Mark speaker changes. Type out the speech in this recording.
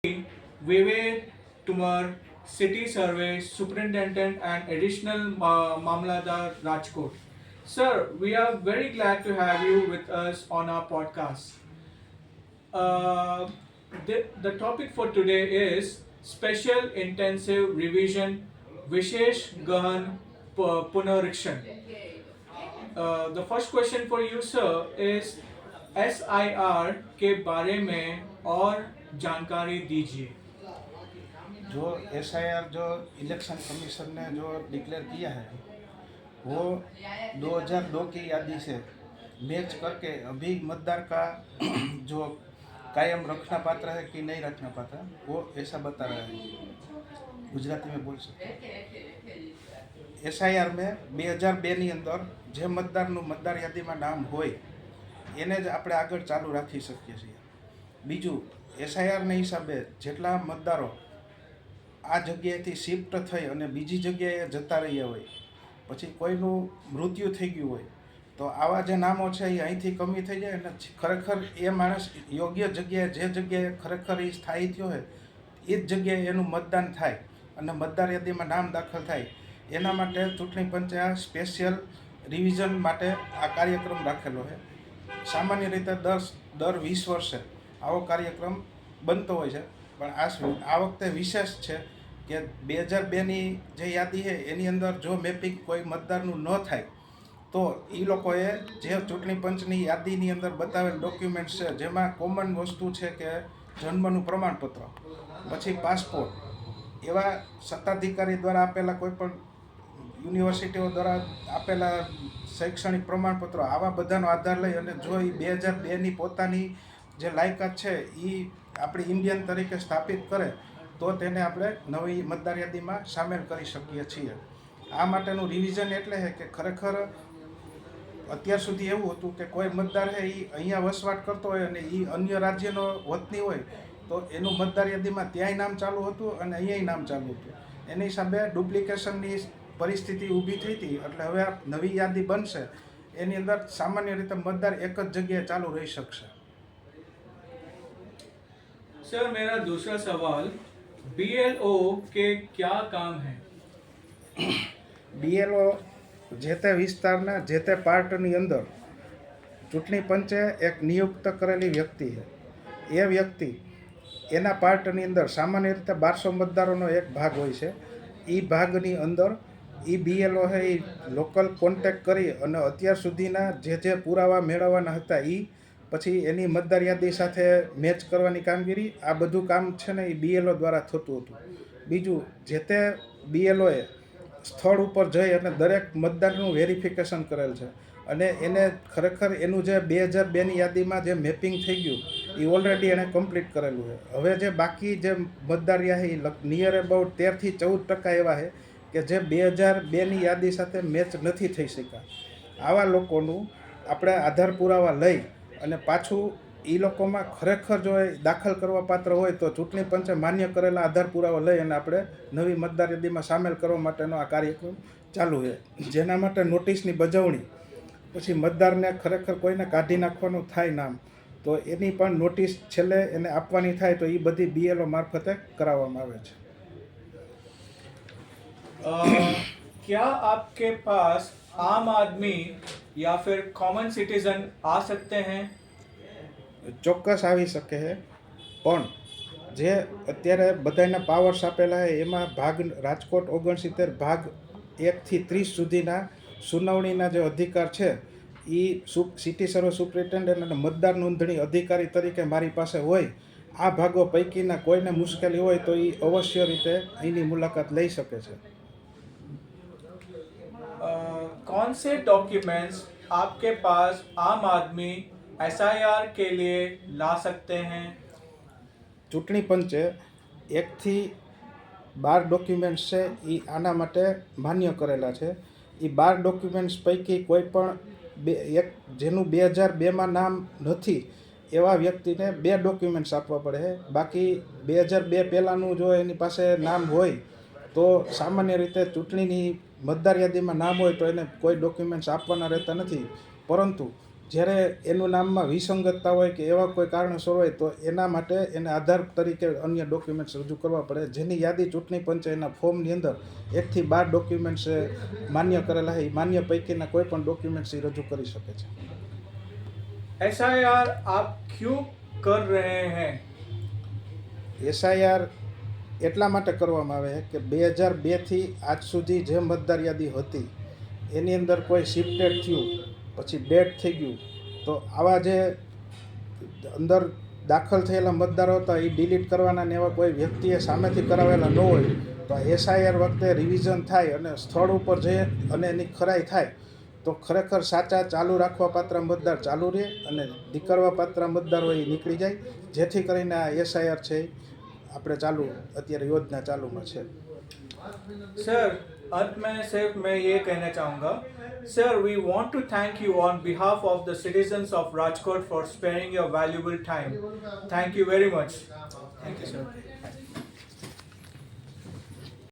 Speaker 1: Vivek Tumar, City Survey Superintendent and Additional Mamladar Rajkot. Sir, we are very glad to have you with us on our podcast. Uh, the topic for today is Special Intensive Revision Vishesh Gahan Punarikshan. The first question for you, sir, is SIR के बारे में और जानकारी दीजिए.
Speaker 2: जो SIR जो election commission ने जो डिक्लेयर किया है वो 2002 की यादी से मैच करके अभी मतदार का जो कायम रखना पात्र है कि नहीं रखना पात्र वो ऐसा बता रहा है. गुजराती में बोल सकते. एसआईआर में 2002ની અંદર જે મતદારનું મતદાર યાદીમાં નામ હોય એને જ આપણે આગળ ચાલુ રાખી શકીએ છીએ. બીજું એસઆઈઆરના હિસાબે જેટલા મતદારો આ જગ્યાએથી શિફ્ટ થઈ અને બીજી જગ્યાએ જતા રહ્યા હોય, પછી કોઈનું મૃત્યુ થઈ ગયું હોય, તો આવા જે નામો છે એ અહીંથી કમી થઈ જાય અને ખરેખર એ માણસ યોગ્ય જગ્યાએ જે જગ્યાએ ખરેખર એ સ્થાયી થયો હોય એ જ જગ્યાએ એનું મતદાન થાય અને મતદાર યાદીમાં નામ દાખલ થાય. એના માટે ચૂંટણી પંચે આ સ્પેશિયલ રિવિઝન માટે આ કાર્યક્રમ રાખેલો છે. સામાન્ય રીતે દર 20 વર્ષે આવો કાર્યક્રમ બનતો હોય છે, પણ આ વખતે વિશેષ છે કે 2002ની જે યાદી છે એની અંદર જો મેપિંગ કોઈ મતદારનું ન થાય તો એ લોકોએ જે ચૂંટણી પંચની યાદીની અંદર બતાવેલ ડોક્યુમેન્ટ્સ છે, જેમાં કોમન વસ્તુ છે કે જન્મનું પ્રમાણપત્ર, પછી પાસપોર્ટ, એવા સત્તાધિકારી દ્વારા આપેલા કોઈ પણ યુનિવર્સિટીઓ દ્વારા આપેલા શૈક્ષણિક પ્રમાણપત્રો, આવા બધાનો આધાર લઈ અને જો એ 2002ની પોતાની જે લાયકાત છે એ આપણી ઇન્ડિયન તરીકે સ્થાપિત કરે તો તેને આપણે નવી મતદાર યાદીમાં સામેલ કરી શકીએ છીએ. આ માટેનું રિવિઝન એટલે છે કે ખરેખર અત્યાર સુધી એવું હતું કે કોઈ મતદાર છે એ અહીંયા વસવાટ કરતો હોય અને એ અન્ય રાજ્યનો વતની હોય તો એનું મતદાર યાદીમાં ત્યાંય નામ ચાલુ હતું અને અહીંયાય નામ ચાલુ હતું. એની હિસાબે ડુપ્લિકેશનની પરિસ્થિતિ ઊભી થઈ હતી. એટલે હવે આ નવી યાદી બનશે એની અંદર સામાન્ય રીતે મતદાર એક જ જગ્યાએ ચાલુ રહી શકશે.
Speaker 1: सर मेरा दूसरा सवाल BLO के क्या काम है?
Speaker 2: બીએલઓ જે તે વિસ્તારના જે તે પાર્ટની અંદર ચૂંટણી પંચે એક નિયુક્ત કરેલી વ્યક્તિ છે. એ વ્યક્તિ એના પાર્ટની અંદર સામાન્ય રીતે 1200 મતદારોનો એક ભાગ હોય છે. એ ભાગની અંદર એ બીએલઓ છે એ લોકલ કોન્ટેક્ટ કરી અને અત્યાર સુધીના જે પુરાવા મેળવવાના હતા એ પછી એની મતદાર યાદી સાથે મેચ કરવાની કામગીરી, આ બધું કામ છે ને એ બીએલઓ દ્વારા થતું હતું. બીજું જે તે બીએલઓએ સ્થળ ઉપર જઈ અને દરેક મતદારનું વેરિફિકેશન કરેલ છે અને એને ખરેખર એનું જે 2002ની યાદીમાં જે મેપિંગ થઈ ગયું એ ઓલરેડી એણે કમ્પ્લીટ કરેલું છે. હવે જે બાકી જે મતદાર રહ્યા એ નિયર અબાઉટ 13 થી 14% એવા છે કે જે 2002ની યાદી સાથે મેચ નથી થઈ શક્યા. આવા લોકોનું આપણે આધાર પુરાવા લઈ અને પાછું એ લોકોમાં ખરેખર જો એ દાખલ કરવા પાત્ર હોય તો ચૂંટણી પંચે માન્ય કરેલા આધાર પુરાવા લઈ અને આપણે નવી મતદાર યાદીમાં સામેલ કરવા માટેનો આ કાર્યક્રમ ચાલુ છે. જેના માટે નોટિસની બજવણી, પછી મતદારને ખરેખર કોઈને કાઢી નાખવાનું થાય નામ તો એની પણ નોટિસ છેલ્લે એને આપવાની થાય તો એ બધી બીએલઓ મારફતે કરાવવામાં આવે છે.
Speaker 1: क्या आपके पास आम आदमी या फिर कॉमन सिटीजन आ सकते हैं?
Speaker 2: ચોક્કસ આવી શકે છે, પણ જે અત્યારે બધાના પાવર્સ આપેલા છે એમાં ભાગ રાજકોટ 69 ભાગ 1 થી 30 સુધીના સુનાવણીના જે અધિકાર છે એ સિટી સર્વે સુપ્રિન્ટેન્ડન્ટ અને મતદાર નોંધણી અધિકારી તરીકે મારી પાસે હોય. આ ભાગો પૈકીના કોઈને મુશ્કેલી હોય તો એ અવશ્ય રીતે એની મુલાકાત લઈ શકે છે.
Speaker 1: कौन से डॉक्यूमेंट्स आपके पास आम आदमी SIR के लिए ला सकते हैं?
Speaker 2: ચૂંટણી પંચે 1 થી 12 ડોક્યુમેન્ટ્સ છે એ આના માટે માન્ય કરેલા છે. એ 12 ડોક્યુમેન્ટ્સ પૈકી કોઈ પણ એક જેનું 2002માં નામ નથી એવા વ્યક્તિને 2 ડોક્યુમેન્ટ્સ આપવા પડે છે. બાકી 2002 પહેલાંનું જો એની પાસે નામ હોય તો સામાન્ય રીતે ચૂંટણીની મતદાર યાદીમાં નામ હોય તો એને કોઈ ડોક્યુમેન્ટ્સ આપવાના રહેતા નથી. પરંતુ જ્યારે એનું નામમાં વિસંગતતા હોય કે એવા કોઈ કારણસર હોય તો એના માટે એને આધાર તરીકે અન્ય ડોક્યુમેન્ટ્સ રજૂ કરવા પડે, જેની યાદી ચૂંટણી પંચે એના ફોર્મની અંદર 1 થી 12 ડોક્યુમેન્ટ્સ માન્ય કરેલા છે. એ માન્ય પૈકીના કોઈ પણ ડોક્યુમેન્ટ્સ એ રજૂ કરી શકે છે.
Speaker 1: SIR आप क्यों कर रहे हैं?
Speaker 2: SIR એટલા માટે કરવામાં આવે છે કે 2002થી આજ સુધી જે મતદાર યાદી હતી એની અંદર કોઈ શિફ્ટેડ થયું, પછી ડેડ થઈ ગયું, તો આવા જે અંદર દાખલ થયેલા મતદારો હતા એ ડિલીટ કરવાના ને એવા કોઈ વ્યક્તિએ સામેથી કરાવેલા ન હોય તો SIR વખતે રિવિઝન થાય અને સ્થળ ઉપર જઈએ અને એની ખરાઈ થાય તો ખરેખર સાચા ચાલુ રાખવા પાત્ર મતદાર ચાલુ રહે અને નીકળવા પાત્ર મતદાર હોય એ નીકળી જાય, જેથી કરીને આ SIR છે આપણે ચાલુ અત્યારે યોजना ચાલુમાં છે.
Speaker 1: सर, अंत में सिर्फ मैं ये कहना चाहूँगा, sir, we want to thank you on behalf of the citizens of Rajkot for sparing your valuable time. Thank you very much. Thank you, sir.